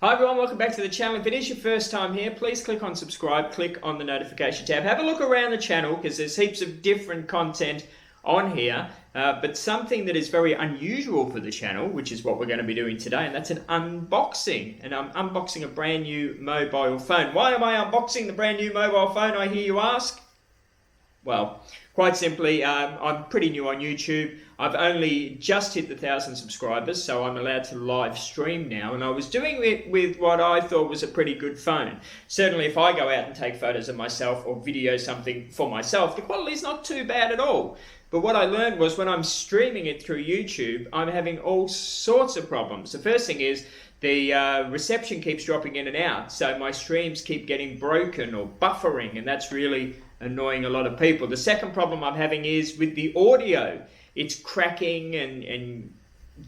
Hi everyone, welcome back to the channel. If it is your first time here, please click on subscribe, click on the notification tab. Have a look around the channel because there's heaps of different content on here, but something that is very unusual for the channel, which is what we're going to be doing today, and that's an unboxing. And I'm unboxing a brand new mobile phone. Why am I unboxing the brand new mobile phone, I hear you ask? Well, quite simply, I'm pretty new on YouTube. I've only just hit the 1,000 subscribers, so I'm allowed to live stream now, and I was doing it with what I thought was a pretty good phone. Certainly if I go out and take photos of myself or video something for myself, the quality is not too bad at all. But what I learned was when I'm streaming it through YouTube, I'm having all sorts of problems. The first thing is the reception keeps dropping in and out, so my streams keep getting broken or buffering, and that's really annoying a lot of people. The second problem I'm having is with the audio. It's cracking and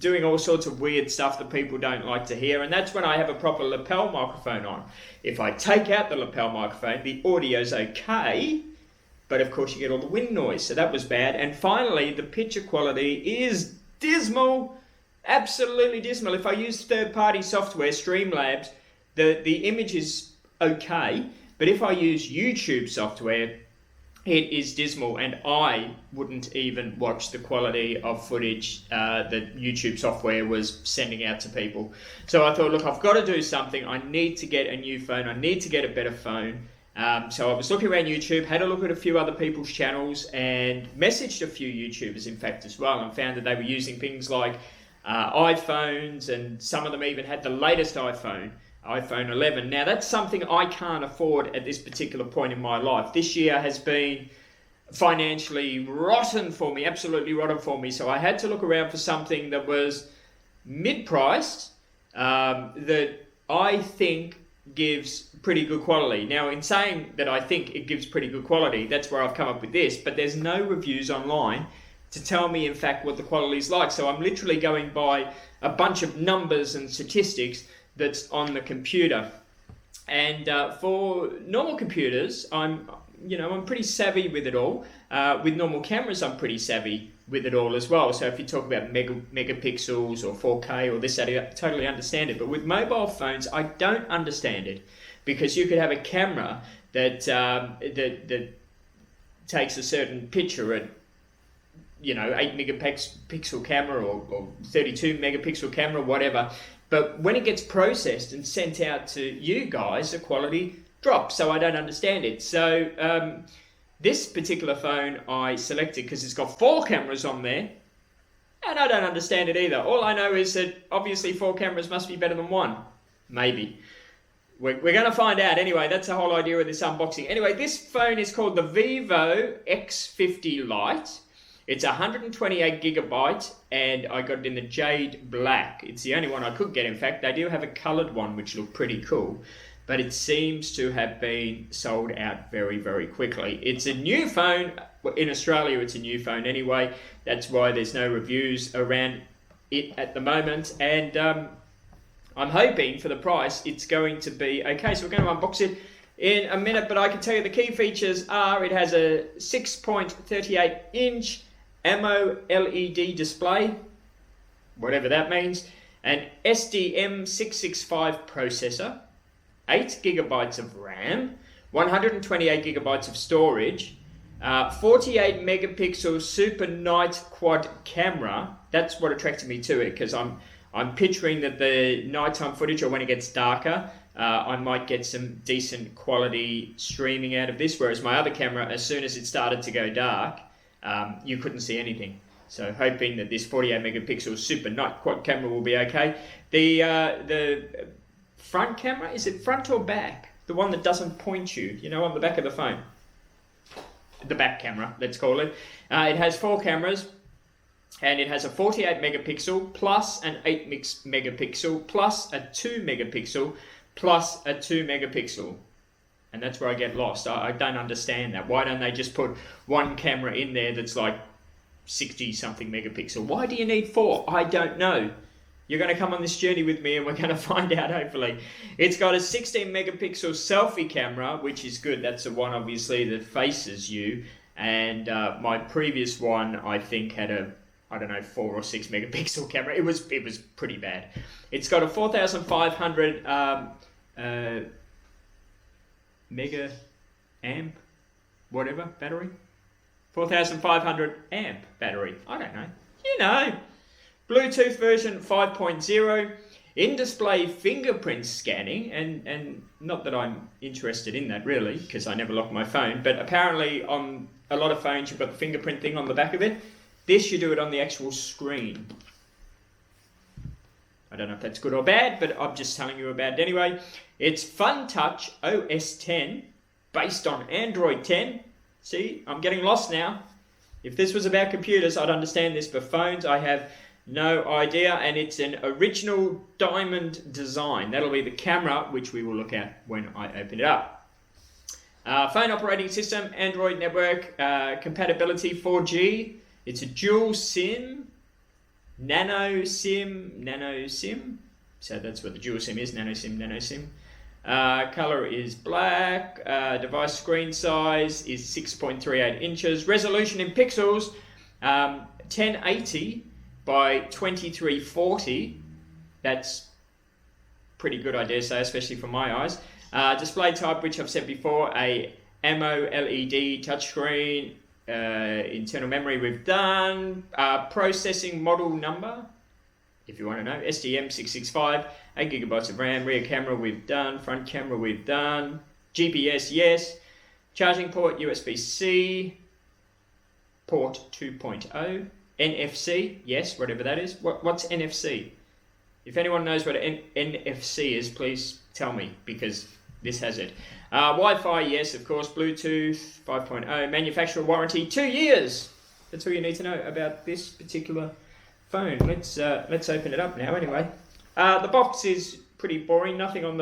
doing all sorts of weird stuff that people don't like to hear, and that's when I have a proper lapel microphone on. If I take out the lapel microphone, the audio's okay, but of course you get all the wind noise, so that was bad. And finally, the picture quality is dismal, absolutely dismal. If I use third-party software, Streamlabs, the image is okay, but if I use YouTube software, it is dismal, and I wouldn't even watch the quality of footage that YouTube software was sending out to people. So I thought, look, I've got to do something. I need to get a new phone. I need to get a better phone. So I was looking around YouTube, had a look at a few other people's channels, and messaged a few YouTubers, in fact, as well, and found that they were using things like iPhones, and some of them even had the latest iPhone 11. Now that's something I can't afford at this particular point in my life. This year has been financially rotten for me, absolutely rotten for me. So I had to look around for something that was mid-priced, that I think gives pretty good quality. Now, in saying that I think it gives pretty good quality, that's where I've come up with this, but there's no reviews online to tell me in fact what the quality is like. So I'm literally going by a bunch of numbers and statistics that's on the computer. And for normal computers, I'm pretty savvy with it all. With normal cameras, I'm pretty savvy with it all as well. So if you talk about megapixels or 4K or this, that, I totally understand it. But with mobile phones, I don't understand it, because you could have a camera that that takes a certain picture at 8 megapixel camera or 32 megapixel camera, whatever. But when it gets processed and sent out to you guys, the quality drops, so I don't understand it. So this particular phone I selected because it's got 4 cameras on there, and I don't understand it either. All I know is that obviously 4 cameras must be better than 1. Maybe. We're going to find out. Anyway, that's the whole idea of this unboxing. Anyway, this phone is called the Vivo X50 Lite. It's 128GB, and I got it in the jade black. It's the only one I could get, in fact. They do have a coloured one, which looked pretty cool, but it seems to have been sold out very, very quickly. It's a new phone. In Australia, it's a new phone anyway. That's why there's no reviews around it at the moment, and I'm hoping for the price it's going to be okay. So we're going to unbox it in a minute, but I can tell you the key features are it has a 6.38-inch AMOLED display, whatever that means, an SDM665 processor, 8GB of RAM, 128GB of storage, 48 megapixel super night quad camera. That's what attracted me to it, because I'm picturing that the nighttime footage, or when it gets darker, I might get some decent quality streaming out of this, whereas my other camera, as soon as it started to go dark, you couldn't see anything. So hoping that this 48 megapixel super night quad camera will be okay. The front camera, is it front or back? The one that doesn't point you, on the back of the phone. The back camera, let's call it. It has 4 cameras, and it has a 48 megapixel plus an 8 megapixel plus a 2 megapixel plus a 2 megapixel. And that's where I get lost. I don't understand that. Why don't they just put one camera in there that's like 60 something megapixel? Why do you need 4? I don't know. You're going to come on this journey with me, and we're going to find out, hopefully. It's got a 16 megapixel selfie camera, which is good. That's the one, obviously, that faces you. And my previous one, I think, had a I don't know, 4 or 6 megapixel camera. It was pretty bad. It's got a 4,500 mega amp, whatever, battery. 4,500 amp battery. I don't know. You know. Bluetooth version 5.0. In-display fingerprint scanning, and not that I'm interested in that really, because I never lock my phone, but apparently on a lot of phones you've got the fingerprint thing on the back of it. This, you do it on the actual screen. I don't know if that's good or bad, but I'm just telling you about it anyway. It's Fun Touch OS 10, based on Android 10. See, I'm getting lost now. If this was about computers, I'd understand this, but phones, I have no idea, and it's an original diamond design. That'll be the camera, which we will look at when I open it up. Phone operating system, Android network, compatibility 4G. It's a dual SIM, nano SIM. So that's what the dual SIM is, nano SIM. Color is black. Device screen size is 6.38 inches. Resolution in pixels, 1080 by 2340. That's pretty good, I dare say, especially for my eyes. Display type, which I've said before, a AMOLED touchscreen. Internal memory we've done. Processing model number, if you want to know, STM665. 8 gigabytes of RAM. Rear camera we've done. Front camera we've done. GPS, yes. Charging port, USB-C. Port 2.0. NFC, yes, whatever that is. What's NFC? If anyone knows what NFC is, please tell me, because this has it. Wi-Fi, yes, of course. Bluetooth 5.0. Manufacturer warranty, 2 years. That's all you need to know about this particular phone. Let's open it up now anyway. The box is pretty boring. Nothing on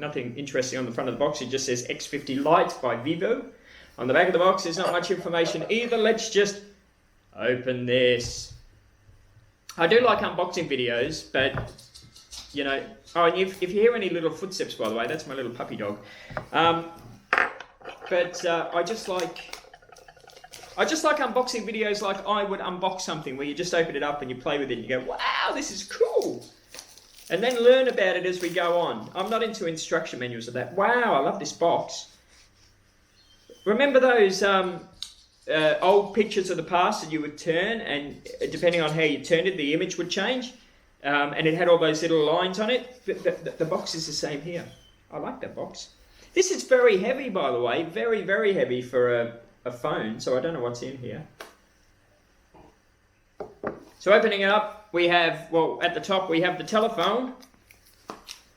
nothing interesting on the front of the box. It just says X50 Lite by Vivo. On the back of the box, there's not much information either. Let's just open this. I do like unboxing videos, but you know. Oh, and if you hear any little footsteps, by the way, that's my little puppy dog. But I just like unboxing videos like I would unbox something, where you just open it up and you play with it and you go, wow, this is cool. And then learn about it as we go on. I'm not into instruction manuals of that. Wow, I love this box. Remember those old pictures of the past that you would turn, and depending on how you turned it, the image would change? And it had all those little lines on it. The box is the same here. I like that box. This is very heavy, by the way. Very, very heavy for a phone, so I don't know what's in here. So opening it up, we have, well, at the top we have the telephone.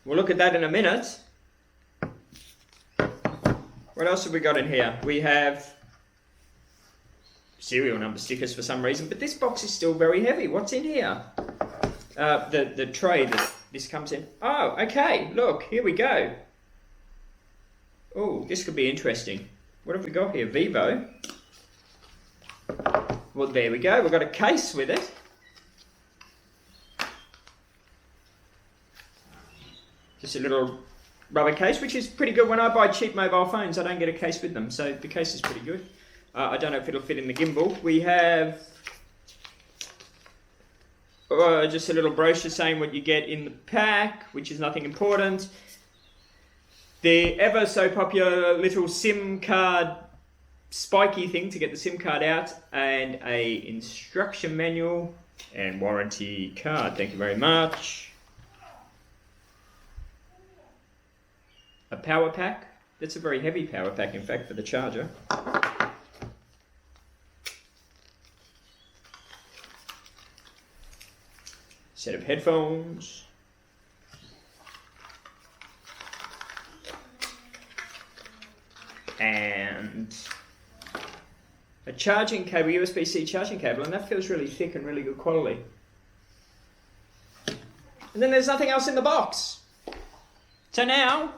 We'll look at that in a minute. What else have we got in here? We have serial number stickers for some reason, but this box is still very heavy. What's in here? The tray that this comes in. Oh, okay, look, here we go. Oh, this could be interesting. What have we got here? Vivo. Well, there we go. We've got a case with it. Just a little rubber case, which is pretty good. When I buy cheap mobile phones, I don't get a case with them, so the case is pretty good. I don't know if it'll fit in the gimbal. We have just a little brochure saying what you get in the pack, which is nothing important. The ever so popular little SIM card spiky thing to get the SIM card out, and a instruction manual and warranty card. Thank you very much. A power pack. That's a very heavy power pack, in fact, for the charger. Set of headphones. And a charging cable, USB-C charging cable, and that feels really thick and really good quality. And then there's nothing else in the box. So now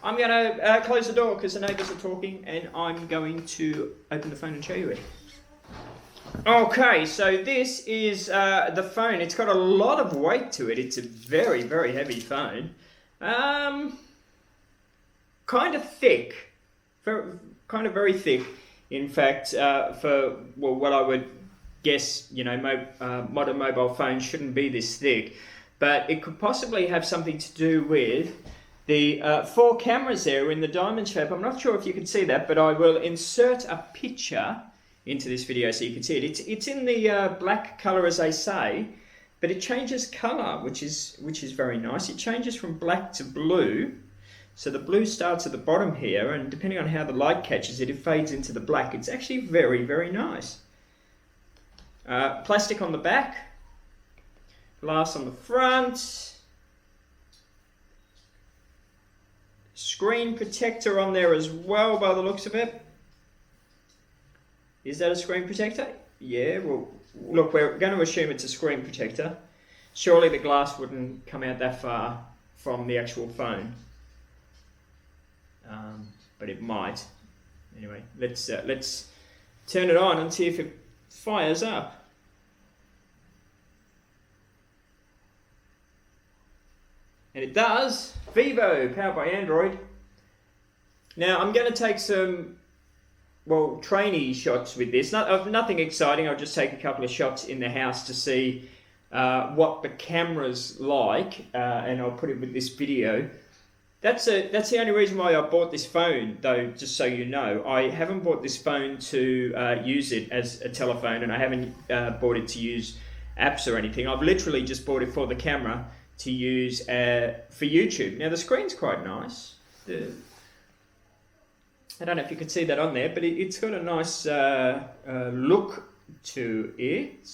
I'm going to close the door because the neighbours are talking, and I'm going to open the phone and show you it. Okay, so this is the phone. It's got a lot of weight to it. It's a very, very heavy phone. Kind of thick. Kind of very thick, in fact, for what I would guess, you know, modern mobile phones shouldn't be this thick, but it could possibly have something to do with the 4 cameras there in the diamond shape. I'm not sure if you can see that, but I will insert a picture into this video so you can see it. It's in the black color, as they say, but it changes color, which is very nice. It changes from black to blue. So the blue starts at the bottom here, and depending on how the light catches it, it fades into the black. It's actually very, very nice. Plastic on the back, glass on the front, screen protector on there as well by the looks of it. Is that a screen protector? Yeah, well, look, we're going to assume it's a screen protector. Surely the glass wouldn't come out that far from the actual phone. But it might. Anyway, let's turn it on and see if it fires up. And it does. Vivo, powered by Android. Now I'm going to take some, well, trainee shots with this. Nothing exciting. I'll just take a couple of shots in the house to see what the camera's like, and I'll put it with this video. That's the only reason why I bought this phone, though, just so you know. I haven't bought this phone to use it as a telephone, and I haven't bought it to use apps or anything. I've literally just bought it for the camera to use for YouTube. Now, the screen's quite nice. I don't know if you can see that on there, but it's got a nice look to it.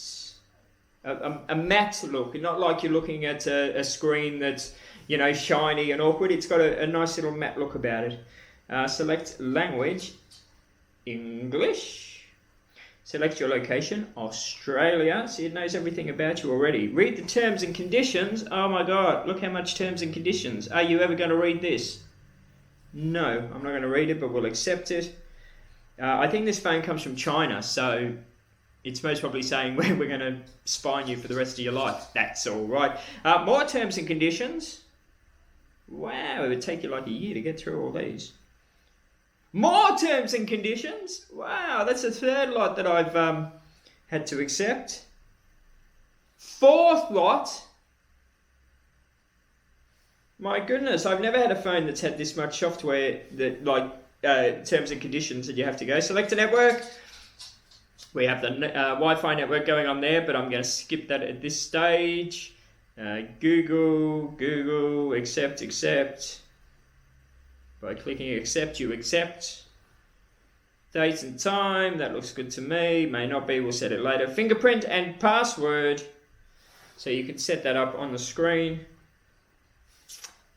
A matte look, not like you're looking at a screen that's, you know, shiny and awkward. It's got a nice little matte look about it. Select language, English. Select your location, Australia. See, it knows everything about you already. Read the terms and conditions. Oh my God, look how much terms and conditions. Are you ever going to read this? No, I'm not going to read it, but we'll accept it. I think this phone comes from China, so it's most probably saying we're going to spy on you for the rest of your life. That's all right. More terms and conditions. Wow, it would take you like a year to get through all these. More terms and conditions. Wow, that's the third lot that I've had to accept. Fourth lot. My goodness, I've never had a phone that's had this much software that, like, terms and conditions that you have to go. Select a network. We have the Wi-Fi network going on there, but I'm going to skip that at this stage. Google, accept. By clicking accept, you accept. Date and time, that looks good to me. May not be, we'll set it later. Fingerprint and password. So you can set that up on the screen.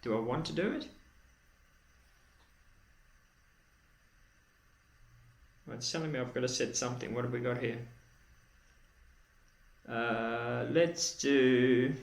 Do I want to do it? Well, it's telling me I've got to set something. What have we got here? Let's do...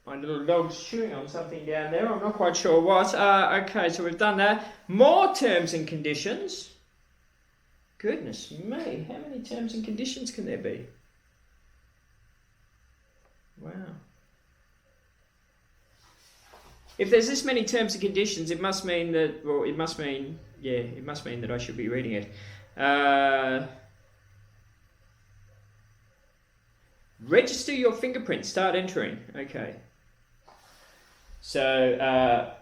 My little dog's chewing on something down there. I'm not quite sure what. Okay, so we've done that. More terms and conditions. Goodness me, how many terms and conditions can there be? Wow. If there's this many terms and conditions, it must mean that, well, it must mean that I should be reading it. Register your fingerprint. Start entering. Okay. So,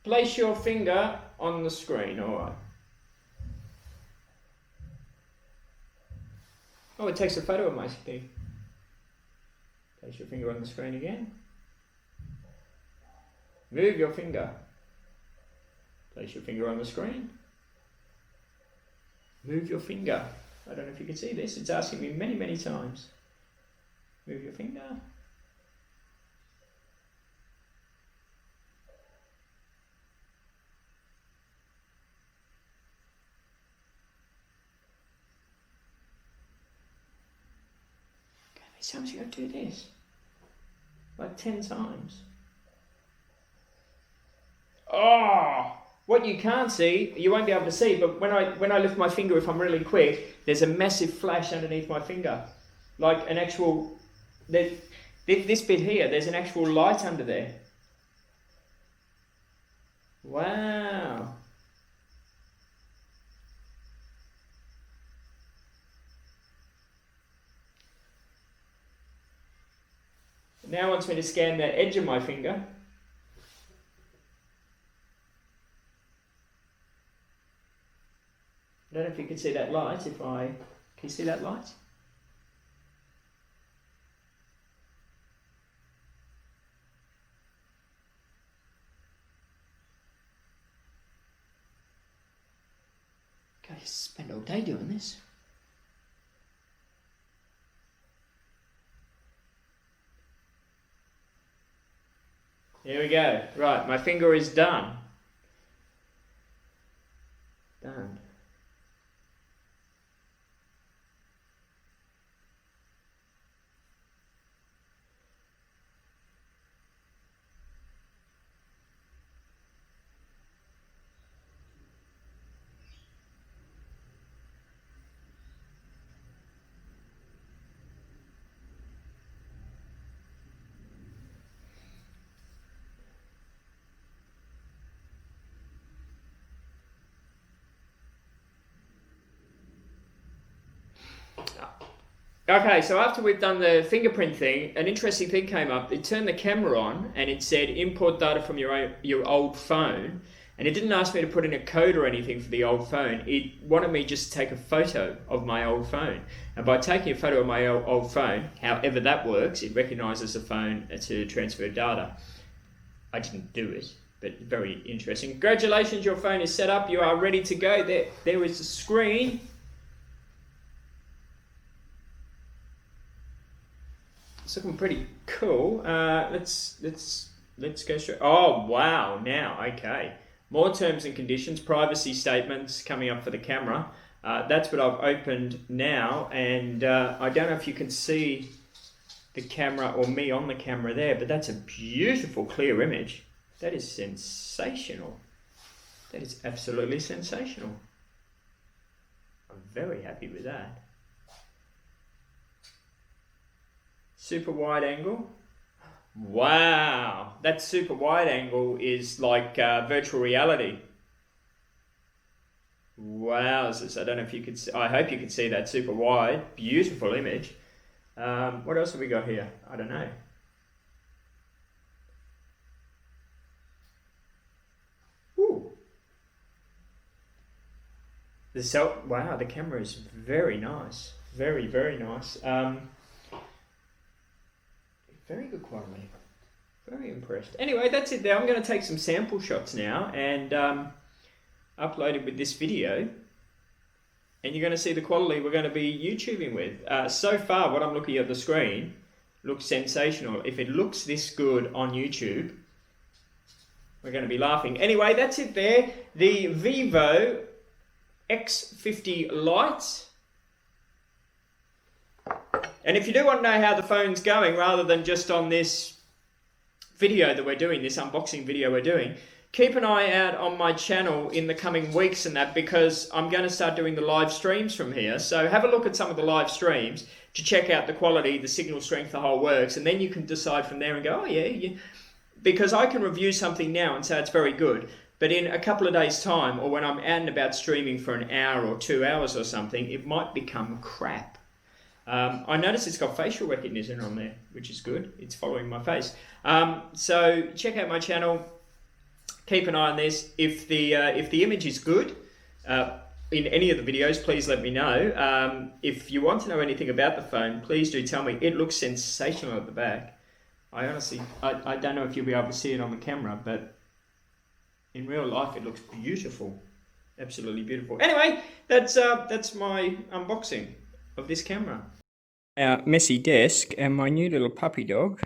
place your finger on the screen. All right. Oh, it takes a photo of my thing. Place your finger on the screen again. Move your finger. Place your finger on the screen. Move your finger. I don't know if you can see this. It's asking me many, many times. Move your finger. Sometimes you got to do this. Like 10 times. Oh! What you can't see, you won't be able to see, but when I lift my finger, if I'm really quick, there's a massive flash underneath my finger. Like an actual... This bit here, there's an actual light under there. Wow. Now it wants me to scan the edge of my finger. I don't know if you can see that light. Can you see that light? God, you spend all day doing this. There we go. Right, my finger is done. Done. Okay, so after we've done the fingerprint thing, an interesting thing came up. It turned the camera on and it said import data from your old phone, and it didn't ask me to put in a code or anything for the old phone. It wanted me just to take a photo of my old phone, and by taking a photo of my old phone, however that works, it recognises the phone to transfer data. I didn't do it, but very interesting. Congratulations, your phone is set up. You are ready to go. There is the screen. It's looking pretty cool. Let's go straight. Oh wow! Now, okay. More terms and conditions, privacy statements coming up for the camera. That's what I've opened now, and I don't know if you can see the camera or me on the camera there, but that's a beautiful, clear image. That is sensational. That is absolutely sensational. I'm very happy with that. Super wide angle. Wow, that super wide angle is like virtual reality. Wowzers, I don't know if you could see, I hope you can see that super wide, beautiful image. What else have we got here? I don't know. Ooh. Wow, the camera is very nice. Very, very nice. Very good quality. Very impressed. Anyway, that's it there. I'm going to take some sample shots now and upload it with this video. And you're going to see the quality we're going to be YouTubing with. So far, what I'm looking at the screen looks sensational. If it looks this good on YouTube, we're going to be laughing. Anyway, that's it there. The Vivo X50 Lite. And if you do want to know how the phone's going, rather than just on this video that we're doing, this unboxing video we're doing, keep an eye out on my channel in the coming weeks and that, because I'm going to start doing the live streams from here. So have a look at some of the live streams to check out the quality, the signal strength, the whole works, and then you can decide from there and go, oh yeah. Because I can review something now and say it's very good, but in a couple of days' time, or when I'm out and about streaming for an hour or 2 hours or something, it might become crap. I noticed it's got facial recognition on there, which is good. It's following my face. So check out my channel. Keep an eye on this. If the image is good in any of the videos, please let me know. If you want to know anything about the phone, please do tell me. It looks sensational at the back. I honestly, I don't know if you'll be able to see it on the camera, but in real life it looks beautiful. Absolutely beautiful. Anyway, that's my unboxing of this camera. Our messy desk and my new little puppy dog.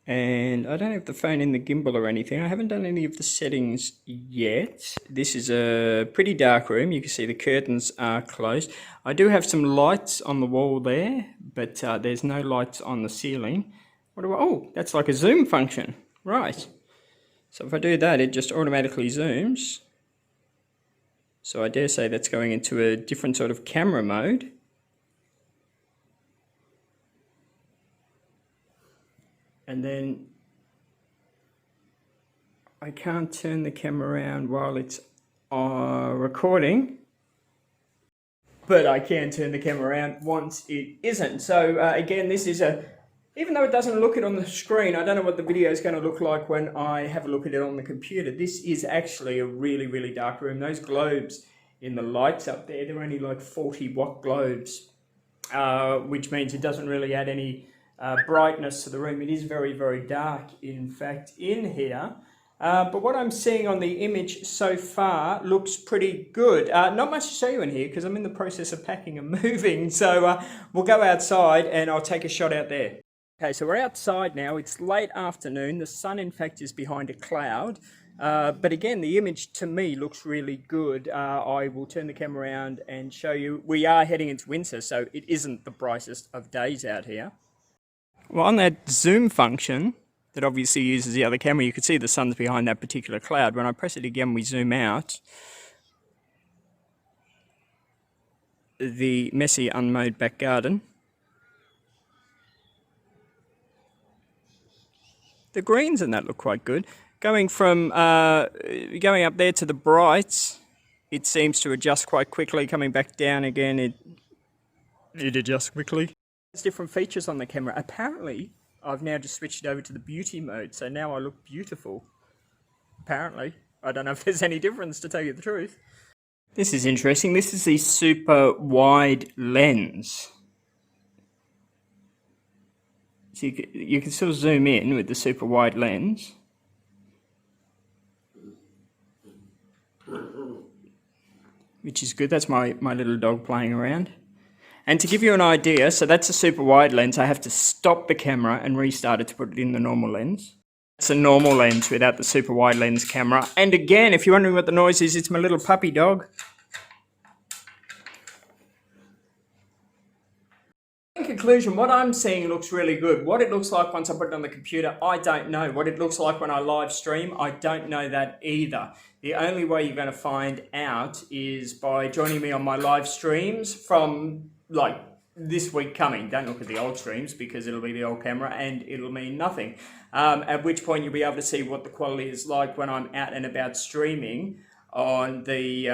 And I don't have the phone in the gimbal or anything. I haven't done any of the settings yet. This is a pretty dark room. You can see the curtains are closed. I do have some lights on the wall there, but there's no lights on the ceiling. Oh, that's like a zoom function. Right. So if I do that, it just automatically zooms. So I dare say that's going into a different sort of camera mode. And then I can't turn the camera around while it's recording, but I can turn the camera around once it isn't. So again, this is even though it doesn't look it on the screen, I don't know what the video is going to look like when I have a look at it on the computer. This is actually a really, really dark room. Those globes in the lights up there, they're only like 40-watt globes, which means it doesn't really add any brightness to the room. It is very, very dark, in fact, in here. But what I'm seeing on the image so far looks pretty good. Not much to show you in here because I'm in the process of packing and moving. So we'll go outside and I'll take a shot out there. Okay, so we're outside now. It's late afternoon. The sun, in fact, is behind a cloud. But again, the image to me looks really good. I will turn the camera around and show you. We are heading into winter, so it isn't the brightest of days out here. Well, on that zoom function that obviously uses the other camera, you can see the sun's behind that particular cloud. When I press it again, we zoom out. The messy, unmowed back garden. The greens in that look quite good. Going from going up there to the brights, it seems to adjust quite quickly. Coming back down again, it adjusts quickly. There's different features on the camera. Apparently, I've now just switched it over to the beauty mode, so now I look beautiful. Apparently. I don't know if there's any difference, to tell you the truth. This is interesting. This is the super wide lens. So you can still zoom in with the super wide lens. Which is good. That's my little dog playing around. And to give you an idea, so that's a super wide lens. I have to stop the camera and restart it to put it in the normal lens. It's a normal lens without the super wide lens camera. And again, if you're wondering what the noise is, it's my little puppy dog. In conclusion, what I'm seeing looks really good. What it looks like once I put it on the computer, I don't know. What it looks like when I live stream, I don't know that either. The only way you're going to find out is by joining me on my live streams from like this week coming. Don't look at the old streams because it'll be the old camera and it'll mean nothing. At which point you'll be able to see what the quality is like when I'm out and about streaming on the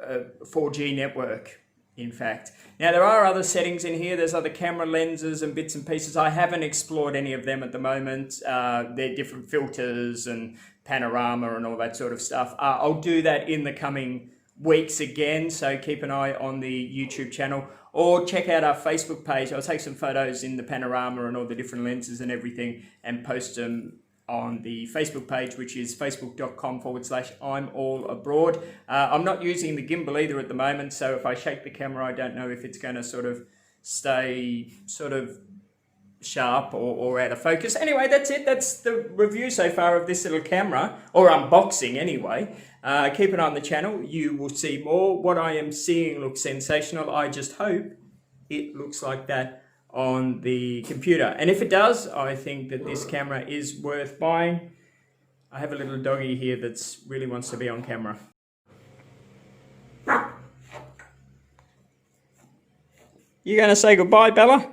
4G network, in fact. Now there are other settings in here. There's other camera lenses and bits and pieces. I haven't explored any of them at the moment. They're different filters and panorama and all that sort of stuff. I'll do that in the coming weeks again, so keep an eye on the YouTube channel or check out our Facebook page. I'll take some photos in the panorama and all the different lenses and everything and post them on the Facebook page, which is facebook.com/I'mAllAbroad. I'm not using the gimbal either at the moment, so if I shake the camera, I don't know if it's going to sort of stay sort of sharp or out of focus. Anyway, that's it. That's the review so far of this little camera, or unboxing anyway. Keep an eye on the channel. You will see more. What I am seeing looks sensational. I just hope it looks like that on the computer. And if it does, I think that this camera is worth buying. I have a little doggy here that really wants to be on camera. You going to say goodbye, Bella?